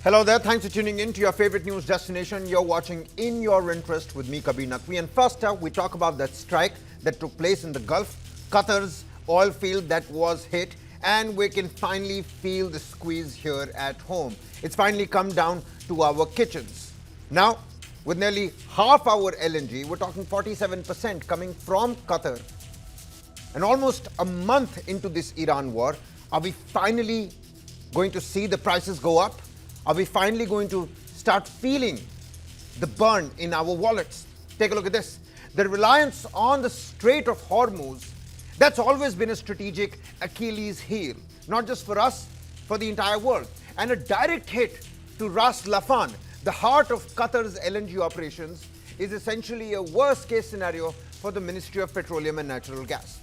Hello there, thanks for tuning in to your favorite news destination. You're watching In Your Interest with me, Kabir Naqvi. And first up, we talk about that strike that took place in the Gulf, Qatar's oil field that was hit, and we can finally feel the squeeze here at home. It's finally come down to our kitchens. Now, with nearly half our LNG, we're talking 47% coming from Qatar, and almost a month into this Iran war, are we finally going to see the prices go up? Are we finally going to start feeling the burn in our wallets? Take a look at this. The reliance on the Strait of Hormuz, that's always been a strategic Achilles heel, not just for us, for the entire world. And a direct hit to Ras Laffan, the heart of Qatar's LNG operations, is essentially a worst-case scenario for the Ministry of Petroleum and Natural Gas.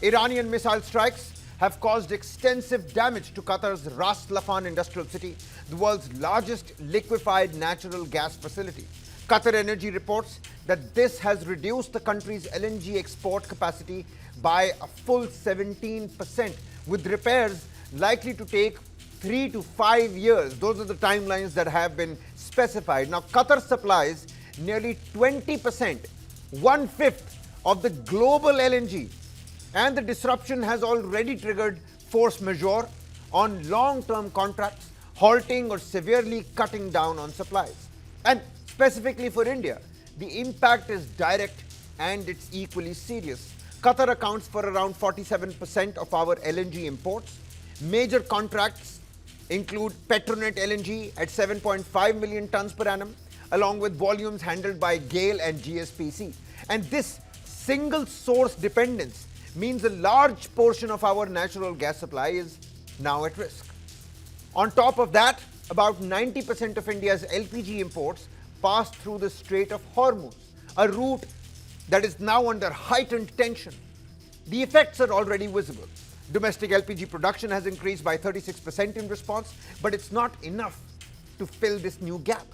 Iranian missile strikes have caused extensive damage to Qatar's Ras Laffan industrial city, the world's largest liquefied natural gas facility. Qatar Energy reports that this has reduced the country's LNG export capacity by a full 17%, with repairs likely to take 3 to 5 years. Those are the timelines that have been specified. Now, Qatar supplies nearly 20%, 1/5 of the global LNG. And the disruption has already triggered force majeure on long-term contracts, halting or severely cutting down on supplies. And specifically for India, the impact is direct and it's equally serious. Qatar accounts for around 47% of our LNG imports. Major contracts include Petronet LNG at 7.5 million tons per annum, along with volumes handled by GAIL and GSPC. And this single source dependence means a large portion of our natural gas supply is now at risk. On top of that, about 90% of India's LPG imports pass through the Strait of Hormuz, a route that is now under heightened tension. The effects are already visible. Domestic LPG production has increased by 36% in response, but it's not enough to fill this new gap.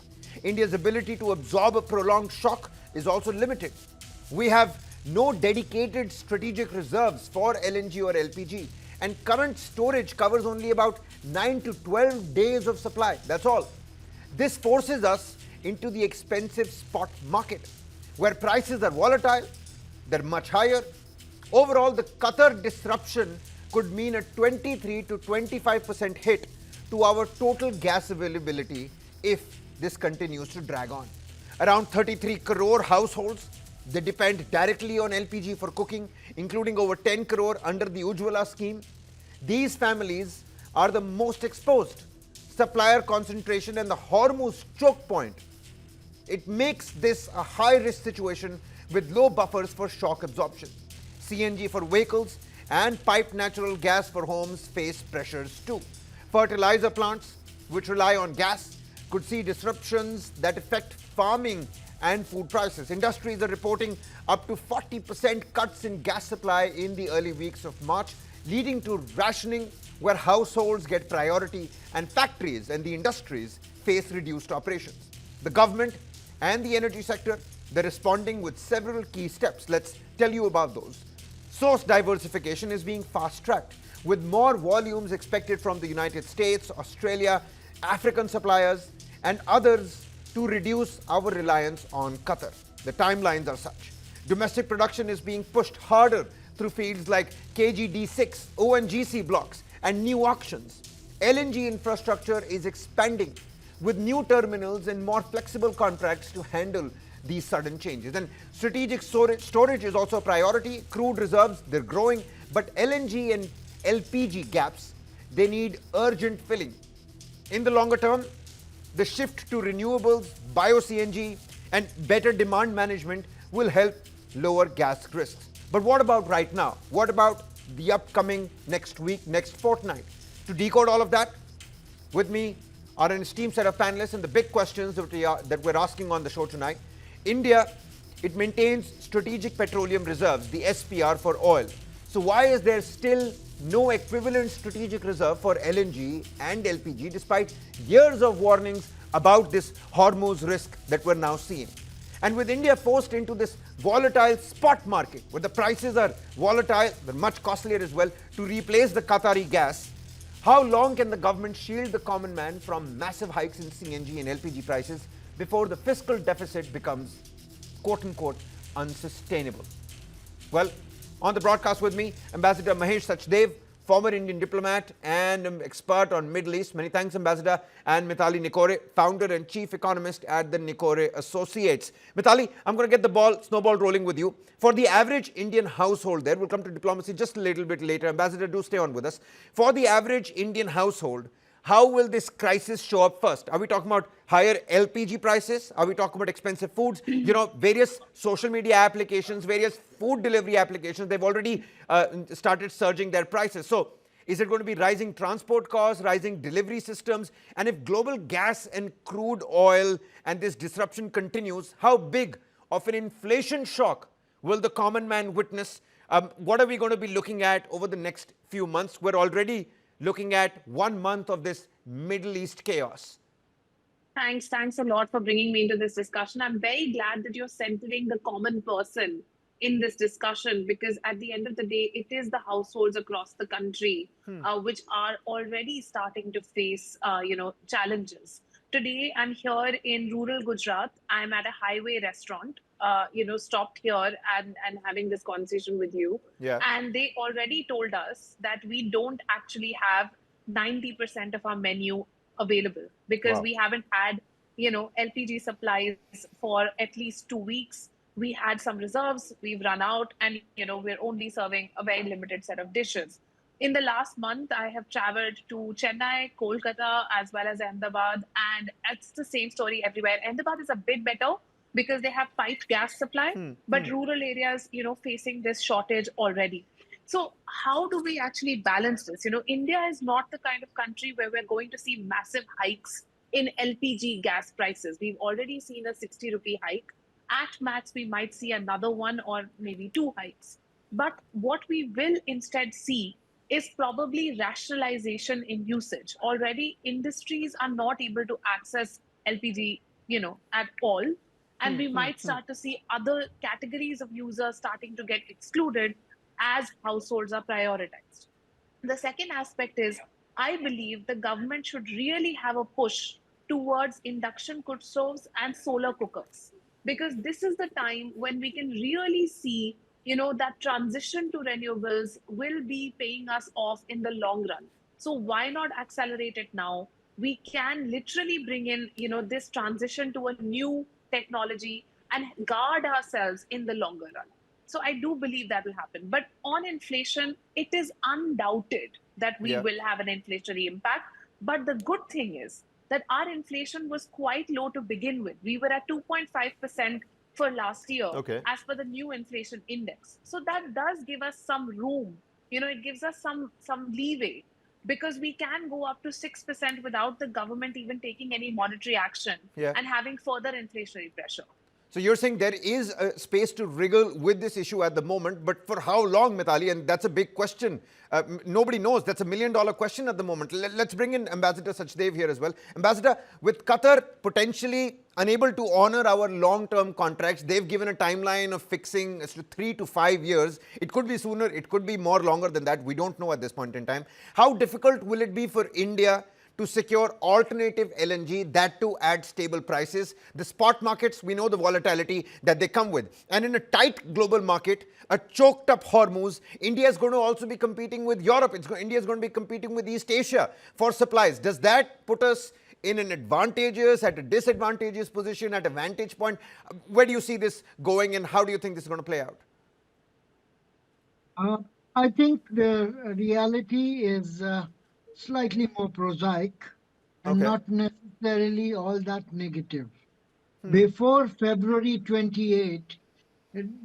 India's ability to absorb a prolonged shock is also limited. We have no dedicated strategic reserves for LNG or LPG, and current storage covers only about 9 to 12 days of supply. That's all. This forces us into the expensive spot market, where prices are volatile, they're much higher. Overall, the Qatar disruption could mean a 23 to 25% hit to our total gas availability if this continues to drag on. Around 33 crore households, they depend directly on LPG for cooking, including over 10 crore under the Ujjwala scheme. These families are the most exposed. Supplier concentration and the Hormuz choke point, it makes this a high-risk situation with low buffers for shock absorption. CNG for vehicles and piped natural gas for homes face pressures too. Fertilizer plants, which rely on gas, could see disruptions that affect farming and food prices. Industries are reporting up to 40% cuts in gas supply in the early weeks of March, leading to rationing where households get priority and factories and the industries face reduced operations. The government and the energy sector, they're responding with several key steps. Let's tell you about those. Source diversification is being fast-tracked, with more volumes expected from the United States, Australia, African suppliers, and others to reduce our reliance on Qatar. The timelines are such. Domestic production is being pushed harder through fields like KG-D6, ONGC blocks, and new auctions. LNG infrastructure is expanding with new terminals and more flexible contracts to handle these sudden changes. And strategic storage is also a priority. Crude reserves, they're growing, but LNG and LPG gaps, they need urgent filling. In the longer term, the shift to renewables, bio-CNG, and better demand management will help lower gas risks. But what about right now? What about the upcoming next week, next fortnight? To decode all of that, with me are an esteemed set of panelists, and the big questions that we're asking on the show tonight. India, it maintains strategic petroleum reserves, the SPR, for oil. So why is there still no equivalent strategic reserve for LNG and LPG, despite years of warnings about this Hormuz risk that we're now seeing? And with India forced into this volatile spot market, where the prices are volatile, they're much costlier as well, to replace the Qatari gas, How long can the government shield the common man from massive hikes in CNG and LPG prices before the fiscal deficit becomes, quote unquote, unsustainable? Well, on the broadcast with me, Ambassador Mahesh Sachdev, former Indian diplomat and expert on Middle East. Many thanks, Ambassador. And Mithali Nikore, founder and chief economist at the Nikore Associates. Mithali, I'm going to get the snowball rolling with you. For the average Indian household there, we'll come to diplomacy just a little bit later. Ambassador, do stay on with us. For the average Indian household, how will this crisis show up first? Are we talking about higher LPG prices? Are we talking about expensive foods? Various social media applications, various food delivery applications, they've already started surging their prices. So is it going to be rising transport costs, rising delivery systems? And if global gas and crude oil and this disruption continues, how big of an inflation shock will the common man witness? What are we going to be looking at over the next few months? We're already looking at 1 month of this Middle East chaos. Thanks a lot for bringing me into this discussion. I'm very glad that you're centering the common person in this discussion, because at the end of the day, it is the households across the country which are already starting to face, challenges. Today, I'm here in rural Gujarat. I'm at a highway restaurant, stopped here and having this conversation with you. Yeah. And they already told us that we don't actually have 90% of our menu available, because Wow. we haven't had, LPG supplies for at least 2 weeks. We had some reserves, we've run out, and, we're only serving a very limited set of dishes. In the last month, I have traveled to Chennai, Kolkata, as well as Ahmedabad, and it's the same story everywhere. Ahmedabad is a bit better because they have piped gas supply, but rural areas, facing this shortage already. So how do we actually balance this? India is not the kind of country where we're going to see massive hikes in LPG gas prices. We've already seen a 60 rupee hike. At max, we might see another one or maybe two hikes. But what we will instead see is probably rationalization in usage. Already, industries are not able to access LPG, at all. And we might start to see other categories of users starting to get excluded as households are prioritized. The second aspect is, I believe the government should really have a push towards induction cook stoves and solar cookers, because this is the time when we can really see, that transition to renewables will be paying us off in the long run. So why not accelerate it now? We can literally bring in, this transition to a new technology and guard ourselves in the longer run. So I do believe that will happen. But on inflation, it is undoubted that we Yeah. will have an inflationary impact. But the good thing is that our inflation was quite low to begin with. We were at 2.5% for last year, Okay. as per the new inflation index. So that does give us some room. It gives us some leeway, because we can go up to 6% without the government even taking any monetary action Yeah. and having further inflationary pressure. So you're saying there is a space to wriggle with this issue at the moment, but for how long, Mithali? And that's a big question. Nobody knows. That's $1 million question at the moment. Let's bring in Ambassador Sachdev here as well. Ambassador, with Qatar potentially unable to honor our long-term contracts, they've given a timeline of fixing as to 3 to 5 years. It could be sooner, it could be more longer than that. We don't know at this point in time. How difficult will it be for India to secure alternative LNG, that too at stable prices? The spot markets, we know the volatility that they come with. And in a tight global market, a choked up Hormuz, India is going to also be competing with Europe. India is going to be competing with East Asia for supplies. Does that put us in an advantageous, at a disadvantageous position, at a vantage point? Where do you see this going, and how do you think this is going to play out? I think the reality is slightly more prosaic and Okay. not necessarily all that negative. Before February 28,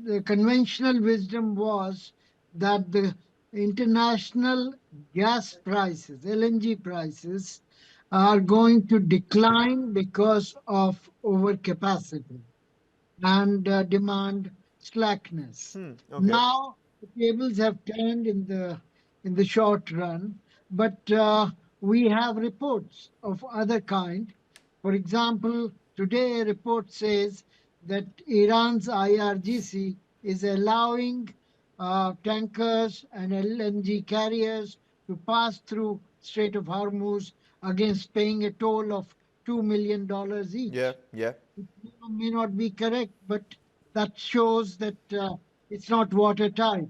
the conventional wisdom was that the international gas prices, LNG prices, are going to decline because of overcapacity and demand slackness. Okay. Now the tables have turned in the short run, but we have reports of other kind. For example, today a report says that Iran's IRGC is allowing tankers and LNG carriers to pass through Strait of Hormuz against paying a toll of $2 million Yeah, each. yeah. It may not be correct, but that shows that it's not watertight.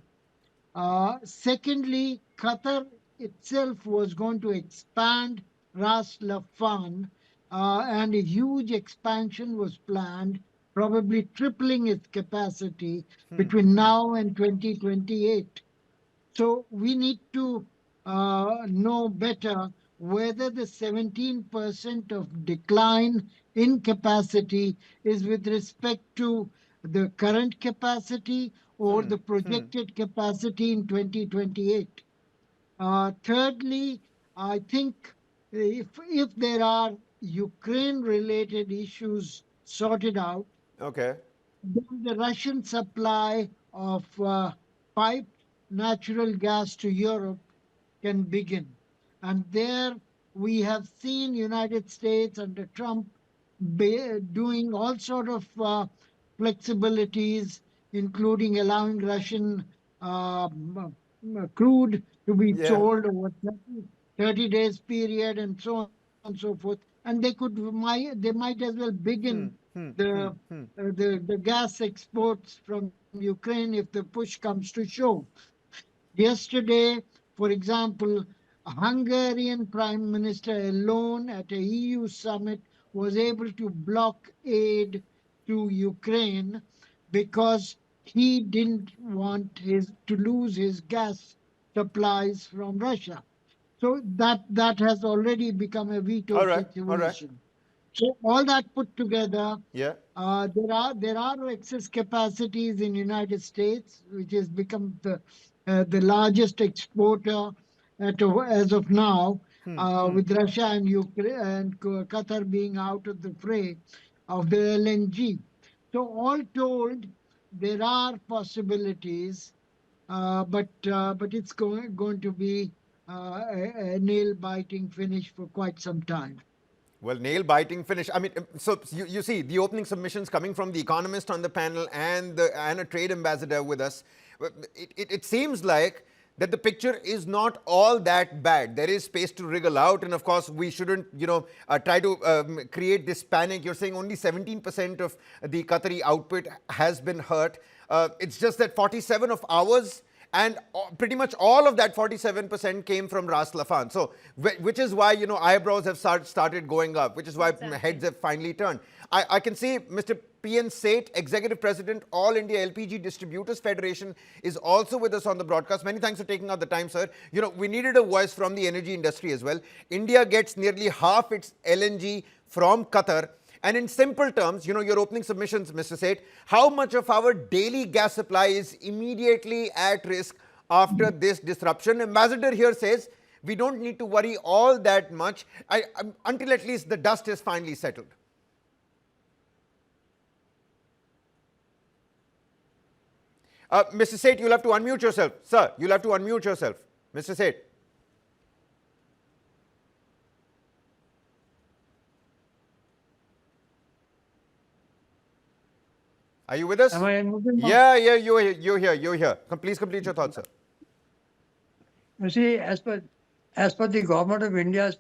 Secondly, Qatar itself was going to expand Ras Laffan, and a huge expansion was planned, probably tripling its capacity between now and 2028. So we need to know better whether the 17% of decline in capacity is with respect to the current capacity or the projected capacity in 2028. Thirdly, I think if there are Ukraine-related issues sorted out, Okay. then the Russian supply of piped natural gas to Europe can begin. And there we have seen United States under Trump doing all sort of flexibilities, including allowing Russian crude to be Yeah. sold over 30 days period and so on and so forth. And they might as well begin the gas exports from Ukraine if the push comes to shove. Yesterday, for example, a Hungarian prime minister alone at a EU summit was able to block aid to Ukraine because he didn't want to lose his gas supplies from Russia. So that has already become a veto All right. All right. situation. So all that put together, Yeah. there are excess capacities in United States, which has become the largest exporter as of now, with Russia and Ukraine and Qatar being out of the fray of the LNG. So all told, there are possibilities, but it's going to be a nail biting finish for quite some time. Well, nail biting finish. I mean, so you see the opening submissions coming from the economist on the panel and a trade ambassador with us. It seems like that the picture is not all that bad. There is space to wriggle out, and of course, we shouldn't, try to create this panic. You're saying only 17% of the Qatari output has been hurt. It's just that 47 of ours. And pretty much all of that 47% came from Ras Laffan. So, which is why, eyebrows have started going up, which is why heads have finally turned. I can see Mr. P.N. Seth, Executive President, All India LPG Distributors Federation, is also with us on the broadcast. Many thanks for taking out the time, sir. We needed a voice from the energy industry as well. India gets nearly half its LNG from Qatar. And in simple terms, your opening submissions, Mr. Seth, how much of our daily gas supply is immediately at risk after this disruption? Ambassador here says we don't need to worry all that much until at least the dust is finally settled. Mr. Seth, you'll have to unmute yourself. Sir, you'll have to unmute yourself. Mr. Seth. Are you with us? Am I moving on? Yeah, you're here. Please complete your thoughts, sir. You see, as per the government of India's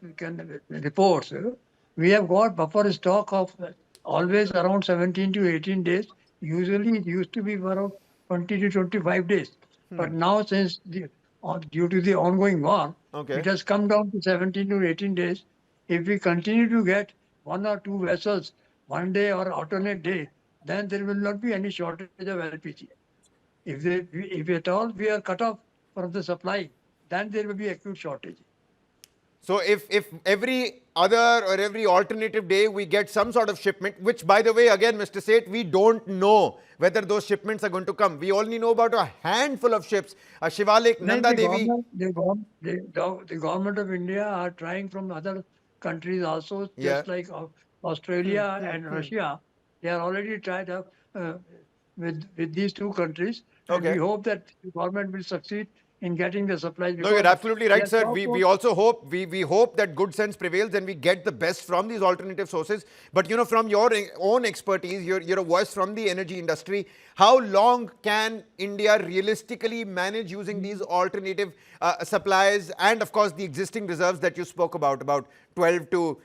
reports, we have got buffer stock of always around 17 to 18 days. Usually it used to be around 20 to 25 days. But now since due to the ongoing war, Okay. it has come down to 17 to 18 days. If we continue to get one or two vessels one day or alternate day, then there will not be any shortage of LPG. If at all we are cut off from the supply, then there will be acute shortage. So if every other or every alternative day we get some sort of shipment, which by the way, again, Mr. Seth, we don't know whether those shipments are going to come. We only know about a handful of ships, Shivalik, Nanda Devi. The government of India are trying from other countries also, just like Australia and Russia. They are already tied up with these two countries. And we hope that the government will succeed in getting the supplies. No, you're absolutely right, sir. Their We also hope we hope that good sense prevails and we get the best from these alternative sources. But you know, from your own expertise, you're a voice from the energy industry. How long can India realistically manage using these alternative supplies and, of course, the existing reserves that you spoke about 12 to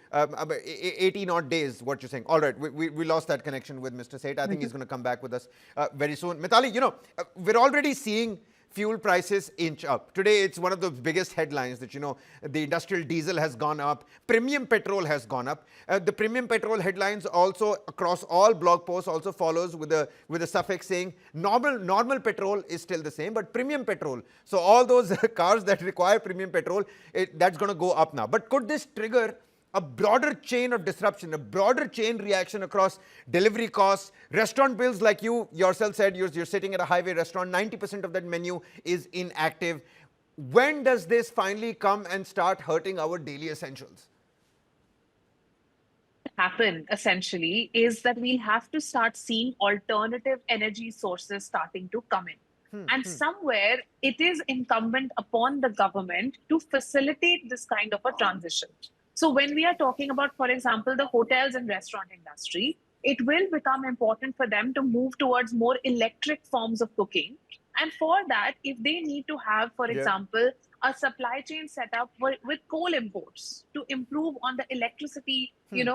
18 odd days? What you're saying? All right, we lost that connection with Mr. Seth. I think he's going to come back with us very soon. Mithali, you know, we're already seeing fuel prices inch up. Today, it's one of the biggest headlines that, you know, the industrial diesel has gone up, premium petrol has gone up. The premium petrol headlines also across all blog posts also follows with a suffix saying normal petrol is still the same, but premium petrol. So all those cars that require premium petrol, that's going to go up now. But could this trigger a broader chain of disruption, a broader chain reaction across delivery costs, restaurant bills, like you yourself said, you're sitting at a highway restaurant, 90% of that menu is inactive. When does this finally come and start hurting our daily essentials? Happen essentially is that we'll have to start seeing alternative energy sources starting to come in. And somewhere it is incumbent upon the government to facilitate this kind of a transition. So when we are talking about, for example, the hotels and restaurant industry, it will become important for them to move towards more electric forms of cooking. And for that, if they need to have, for example, a supply chain set up with coal imports to improve on the electricity,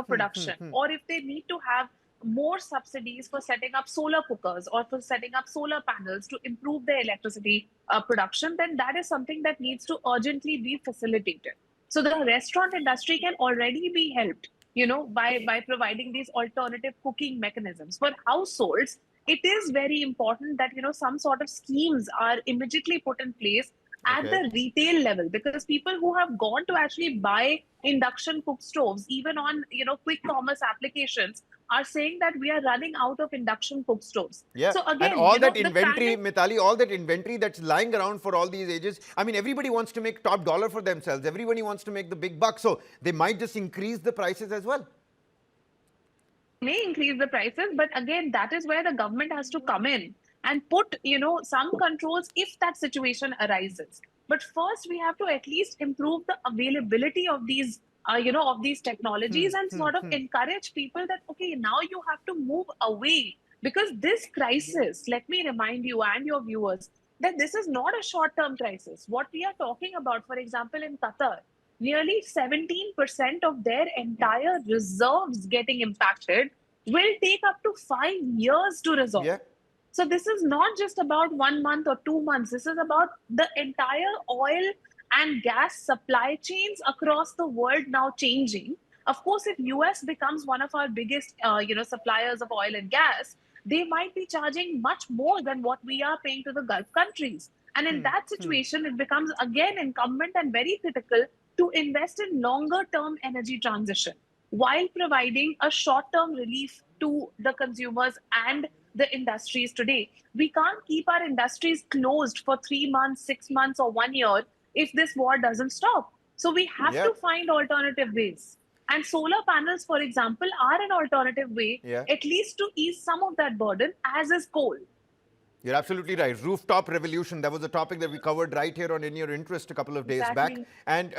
production, or if they need to have more subsidies for setting up solar cookers or for setting up solar panels to improve their electricity production, then that is something that needs to urgently be facilitated. So the restaurant industry can already be helped, by providing these alternative cooking mechanisms. For households, it is very important that, some sort of schemes are immediately put in place at the retail level, because people who have gone to actually buy induction cook stoves, even on, quick commerce applications, are saying that we are running out of induction cook stoves. Yeah, so again, and all that inventory, Mithali, all that inventory that's lying around for all these ages. I mean, everybody wants to make top dollar for themselves. Everybody wants to make the big buck. So they might just increase the prices as well. May increase the prices, but again, that is where the government has to come in and put, some controls if that situation arises. But first, we have to at least improve the availability of these of these technologies and sort of encourage people that, okay, now you have to move away, because this crisis, let me remind you and your viewers, that this is not a short-term crisis. What we are talking about, for example, in Qatar, nearly 17% of their entire reserves getting impacted will take up to 5 years to resolve. Yeah. So this is not just about 1 month or 2 months. This is about the entire oil and gas supply chains across the world now changing. Of course, if US becomes one of our biggest, suppliers of oil and gas, they might be charging much more than what we are paying to the Gulf countries. And in that situation, it becomes again incumbent and very critical to invest in longer-term energy transition while providing a short-term relief to the consumers and the industries today. We can't keep our industries closed for 3 months, 6 months, or 1 year if this war doesn't stop. So we have to find alternative ways. And solar panels, for example, are an alternative way, at least to ease some of that burden, as is coal. You're absolutely right. Rooftop revolution, that was a topic that we covered right here on In Your Interest a couple of days back. And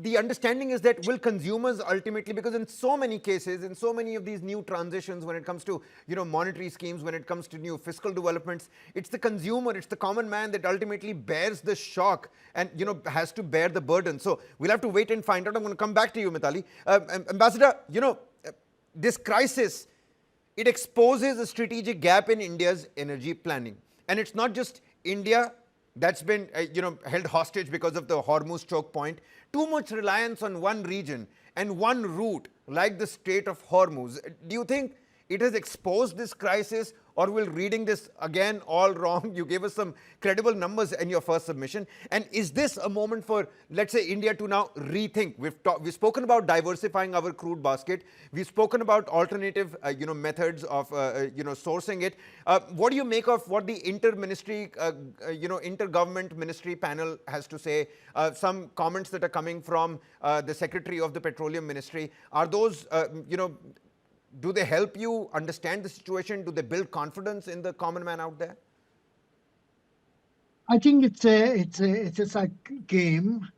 the understanding is that will consumers ultimately, because in so many cases, in so many of these new transitions, when it comes to, monetary schemes, when it comes to new fiscal developments, it's the consumer, it's the common man that ultimately bears the shock and, has to bear the burden. So we'll have to wait and find out. I'm going to come back to you, Mithali. Ambassador, this crisis, it exposes a strategic gap in India's energy planning. And it's not just India that's been, held hostage because of the Hormuz choke point. Too much reliance on one region and one route, like the Strait of Hormuz. Do you think it has exposed this crisis, or will reading this again all wrong? You gave us some credible numbers in your first submission. And is this a moment for, let's say, India to now rethink? We've spoken about diversifying our crude basket. We've spoken about alternative, methods of, sourcing it. What do you make of what the intergovernment ministry panel has to say? Some comments that are coming from the Secretary of the Petroleum Ministry. Are those, do they help you understand the situation? Do they build confidence in the common man out there? I think it's a game.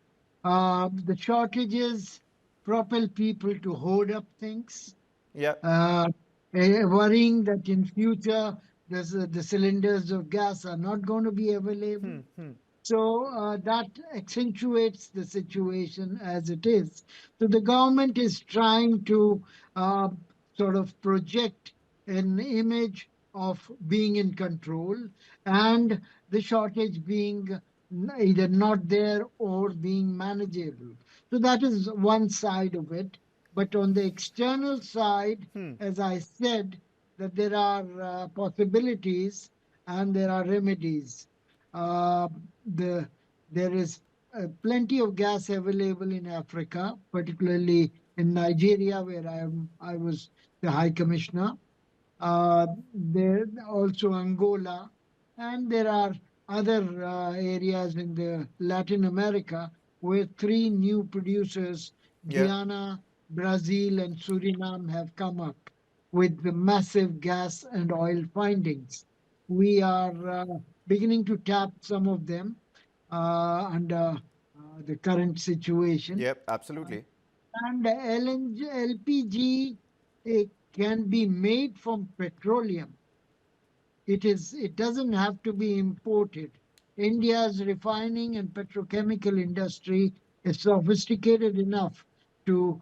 The shortages propel people to hoard up things, Yeah. uh, worrying that in future the cylinders of gas are not going to be available. So that accentuates the situation as it is. So the government is trying to uh, sort of project an image of being in control and the shortage being either not there or being manageable. So that is one side of it. But on the external side, as I said, that there are possibilities and there are remedies. Uh, the there is plenty of gas available in Africa, particularly in Nigeria, where I was the High Commissioner. There also Angola, and there are other areas in the Latin America where three new producers, Yeah. Guyana, Brazil, and Suriname, have come up with the massive gas and oil findings. We are beginning to tap some of them under the current situation. Yep. Absolutely. And LNG, LPG can be made from petroleum. It doesn't have to be imported. India's refining and petrochemical industry is sophisticated enough to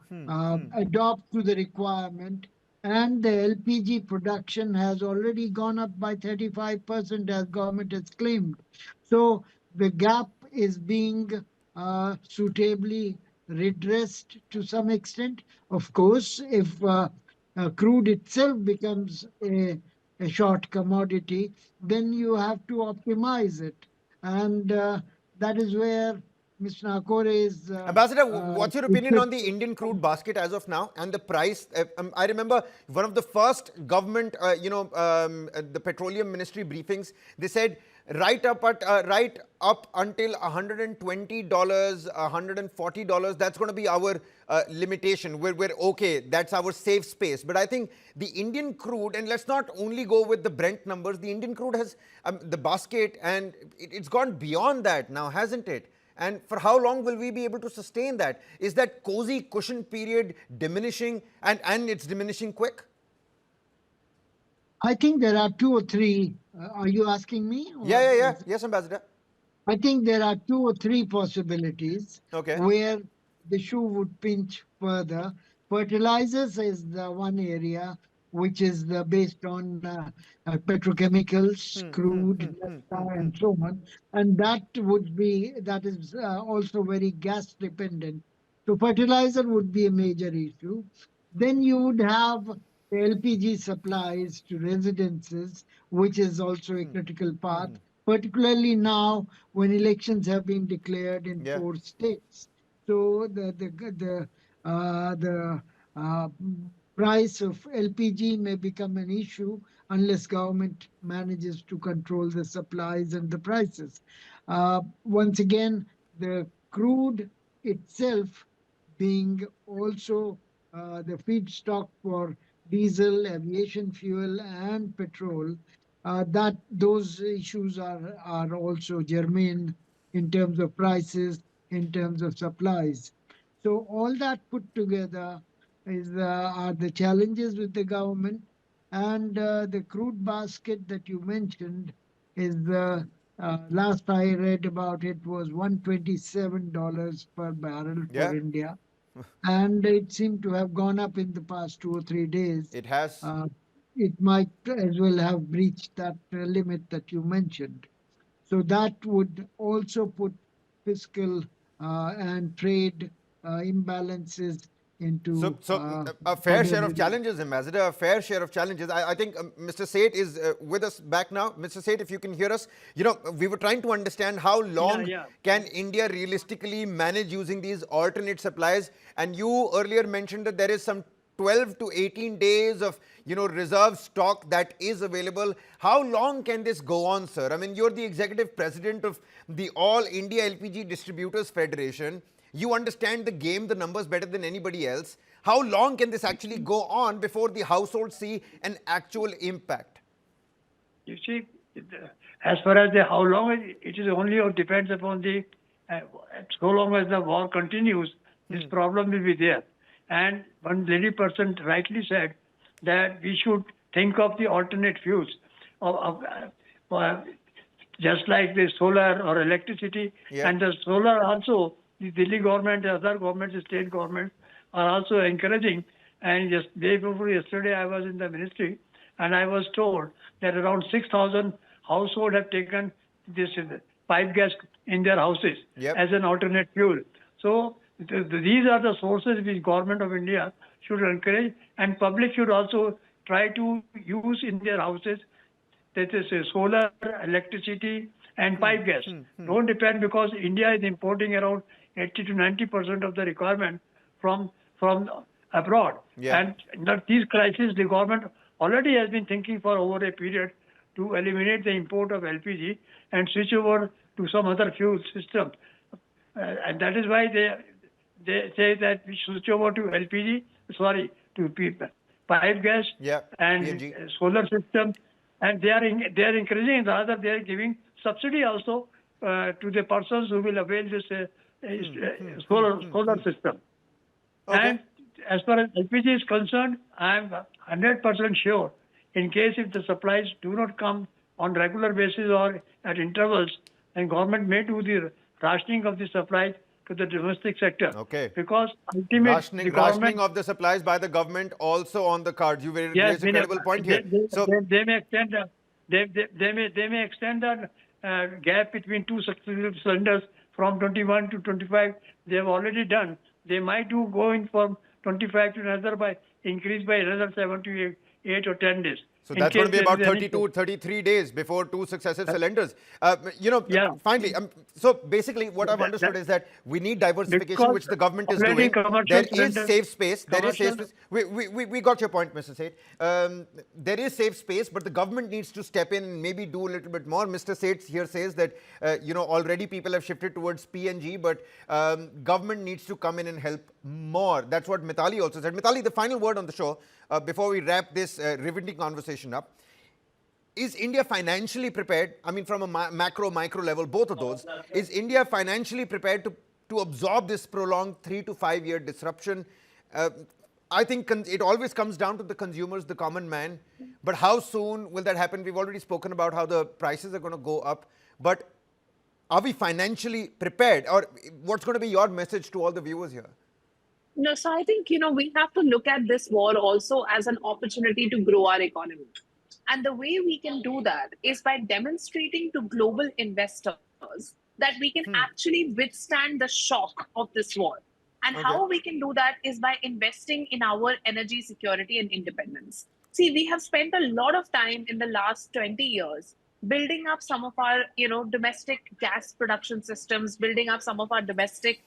adopt to the requirement, and the LPG production has already gone up by 35%, as government has claimed. So the gap is being suitably redressed to some extent. Of course, if crude itself becomes a short commodity, then you have to optimize it. And that is where Mr. Nakore is Ambassador, what's your opinion on equipped. the Indian crude basket as of now and the price? I remember one of the first government, the petroleum ministry briefings. They said right up until $120, $140. That's going to be our limitation. We're okay. That's our safe space. But I think the Indian crude, and let's not only go with the Brent numbers. The Indian crude has the basket, and it's gone beyond that now, hasn't it? And for how long will we be able to sustain that? Is that cozy cushion period diminishing, and it's diminishing quick? I think there are two or three. Are you asking me? Or Yeah. Yes, Ambassador. I think there are two or three possibilities Okay. where the shoe would pinch further. Fertilizers is the one area which is based on petrochemicals, crude, naphtha, and so on, and that is also very gas dependent. So fertilizer would be a major issue. Then you would have the LPG supplies to residences, which is also a critical path, particularly now when elections have been declared in Yeah. 4 states. So the price of LPG may become an issue unless government manages to control the supplies and the prices. Once again, the crude itself being also the feedstock for diesel, aviation fuel, and petrol, that those issues are also germane in terms of prices, in terms of supplies. So all that put together are the challenges with the government, and the crude basket that you mentioned is last I read about it was $127 per barrel for Yeah. India, and it seemed to have gone up in the past 2 or 3 days. It has. Uh, it might as well have breached that limit that you mentioned. So that would also put fiscal and trade imbalances So, into a fair further. share of challenges, Ambassador, a fair share of challenges. I think Mr. Seth is with us back now. Mr. Seth, if you can hear us, we were trying to understand how long Yeah. can India realistically manage using these alternate supplies. And you earlier mentioned that there is some 12 to 18 days of reserve stock that is available. How long can this go on, sir? I mean, you're the executive president of the All India LPG Distributors Federation. You understand the game, the numbers better than anybody else. How long can this actually go on before the households see an actual impact? You see, as far as how long it is only depends upon uh, so long as the war continues, this problem will be there. And one lady person rightly said that we should think of the alternate fuels of just like the solar or electricity. Yeah. And the solar also, the Delhi government, the other governments, the state governments are also encouraging. And just day before yesterday, I was in the ministry, and I was told that around 6,000 households have taken this pipe gas in their houses Yep. as an alternate fuel. So these are the sources which government of India should encourage, and public should also try to use in their houses. That is solar, electricity, and pipe gas. Don't depend, because India is importing around 80 to 90% of the requirement from abroad. Yeah. And these crises, the government already has been thinking for over a period to eliminate the import of LPG and switch over to some other fuel system. And that is why they say that we switch over to to pipe gas Yeah, and PNG. solar system. And they are encouraging, rather they are giving subsidy also to the persons who will avail this solar system. Okay. And as far as LPG is concerned, I am 100% sure, in case if the supplies do not come on regular basis or at intervals, then government may do the rationing of the supply to the domestic sector. Okay. Because ultimately the government, Rationing of the supplies by the government also on the cards. You raised a credible point here. They may extend they may extend the gap between two successive cylinders from 21 to 25. They have already done. They might do going from 25 to another by increase by another 7 to 8 or 10 days. So that's going to be about 32, 33 days before two successive cylinders. Yeah. Finally, so basically what I've understood is that we need diversification, Because which the government is already doing. commercial There is cylinders- safe space. There is safe space. commercial- We got your point, Mr. Seth. There is safe space, but the government needs to step in and maybe do a little bit more. Mr. Seth here says that, already people have shifted towards PNG, but government needs to come in and help more. That's what Mithali also said. Mithali, the final word on the show, before we wrap this riveting conversation up. Is India financially prepared? I mean, from a macro, micro level, both of those. Is India financially prepared to absorb this prolonged 3 to 5 year disruption? I think it always comes down to the consumers, the common man. But how soon will that happen? We've already spoken about how the prices are going to go up. But are we financially prepared? Or what's going to be your message to all the viewers here? No, so I think, we have to look at this war also as an opportunity to grow our economy. And the way we can do that is by demonstrating to global investors that we can actually withstand the shock of this war. And how we can do that is by investing in our energy security and independence. See, we have spent a lot of time in the last 20 years building up some of our, domestic gas production systems, building up some of our domestic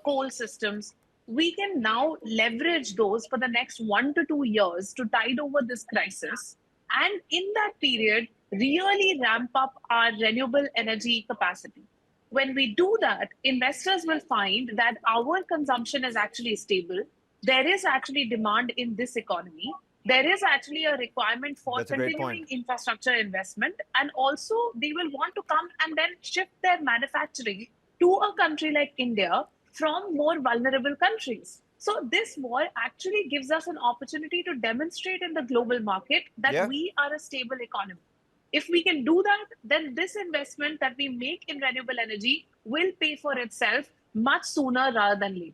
coal systems. We can now leverage those for the next 1 to 2 years to tide over this crisis. And in that period, really ramp up our renewable energy capacity. When we do that, investors will find that our consumption is actually stable. There is actually demand in this economy. There is actually a requirement for That's a great continuing point. infrastructure investment. And also, they will want to come and then shift their manufacturing to a country like India from more vulnerable countries. So this war actually gives us an opportunity to demonstrate in the global market that we are a stable economy. If we can do that, then this investment that we make in renewable energy will pay for itself much sooner rather than later.